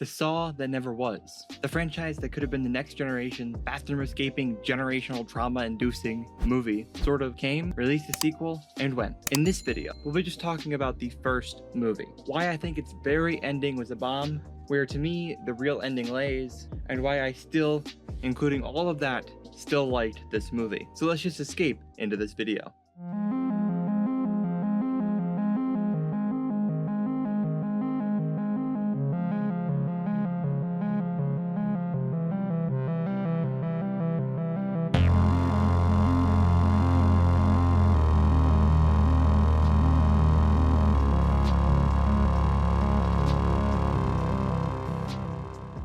The Saw that never was. The franchise that could have been the next generation, bathroom-escaping, generational trauma-inducing movie sort of came, released a sequel, and went. In this video, we'll be just talking about the first movie. Why I think its very ending was a bomb, where to me, the real ending lays, and why I still, including all of that, still liked this movie. So let's just escape into this video.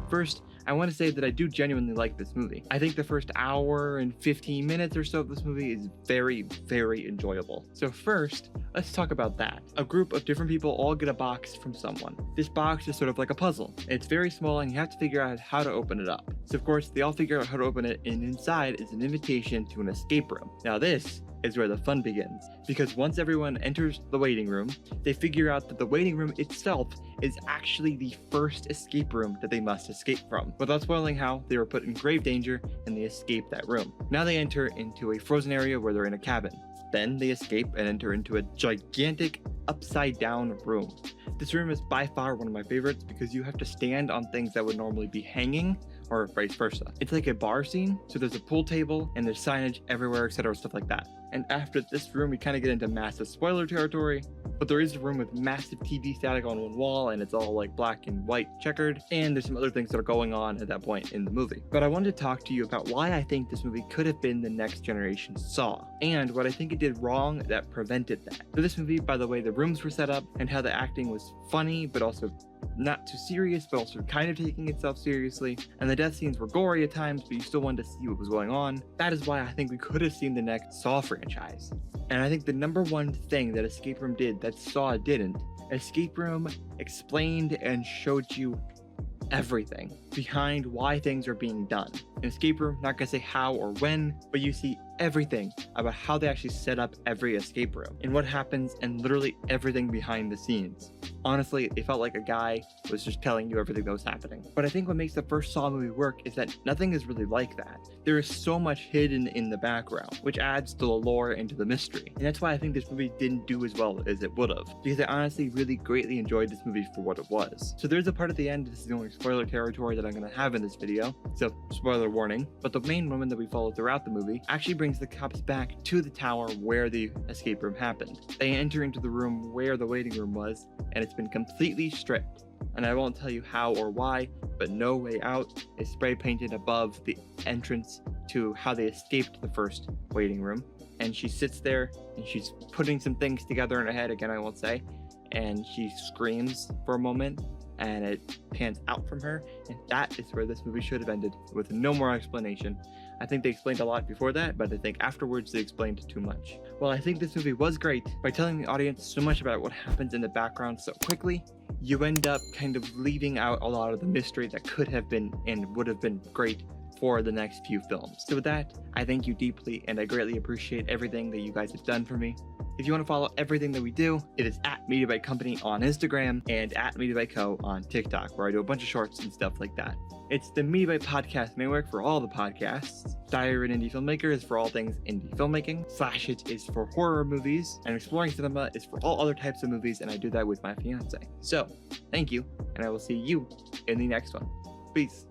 First, I want to say that I do genuinely like this movie. I think the first hour and 15 minutes or so of this movie is very, very enjoyable. So first, let's talk about that. A group of different people all get a box from someone. This box is sort of like a puzzle. It's very small and you have to figure out how to open it up. So of course, they all figure out how to open it, and inside is an invitation to an escape room. Now this is where the fun begins, because once everyone enters the waiting room, they figure out that the waiting room itself is actually the first escape room that they must escape from. Without spoiling how, they were put in grave danger and they escape that room. Now they enter into a frozen area where they're in a cabin. Then they escape and enter into a gigantic upside down room. This room is by far one of my favorites because you have to stand on things that would normally be hanging, or vice versa. It's like a bar scene, so there's a pool table and there's signage everywhere, etc., stuff like that. And after this room, we kind of get into massive spoiler territory, but there is a room with massive TV static on one wall, and it's all like black and white checkered, and there's some other things that are going on at that point in the movie. But I wanted to talk to you about why I think this movie could have been the next generation Saw, and what I think it did wrong that prevented that. So this movie, by the way, the rooms were set up, and how the acting was funny, but also not too serious, but also kind of taking itself seriously, and the death scenes were gory at times, but you still wanted to see what was going on. That is why I think we could have seen the next Saw franchise. And I think the number one thing that Escape Room did that Saw didn't, Escape Room explained and showed you everything behind why things are being done. In Escape Room, not gonna say how or when, but you see everything about how they actually set up every escape room and what happens, and literally everything behind the scenes. Honestly, it felt like a guy was just telling you everything that was happening. But I think what makes the first Saw movie work is that nothing is really like that. There is so much hidden in the background, which adds to the lore and to the mystery. And that's why I think this movie didn't do as well as it would have, because I honestly really greatly enjoyed this movie for what it was. So there's a part at the end, this is the only spoiler territory that I'm gonna have in this video, so spoiler warning, but the main woman that we follow throughout the movie actually brings the cops back to the tower where the escape room happened. They enter into the room where the waiting room was, and it's been completely stripped. And I won't tell you how or why, but No Way Out is spray painted above the entrance to how they escaped the first waiting room. And she sits there and she's putting some things together in her head, again I won't say, and she screams for a moment and it pans out from her, and that is where this movie should have ended, with no more explanation. I think they explained a lot before that, but I think afterwards they explained too much. Well, I think this movie was great. By telling the audience so much about what happens in the background so quickly, you end up kind of leaving out a lot of the mystery that could have been and would have been great for the next few films. So with that, I thank you deeply, and I greatly appreciate everything that you guys have done for me. If you want to follow everything that we do, it is at MediaBite Company on Instagram and at MediaBite Co on TikTok, where I do a bunch of shorts and stuff like that. It's the MediaBite Podcast Network for all the podcasts. Diary of an Indie Filmmaker is for all things indie filmmaking. Slash It is for horror movies. And Exploring Cinema is for all other types of movies, and I do that with my fiance. So, thank you, and I will see you in the next one. Peace.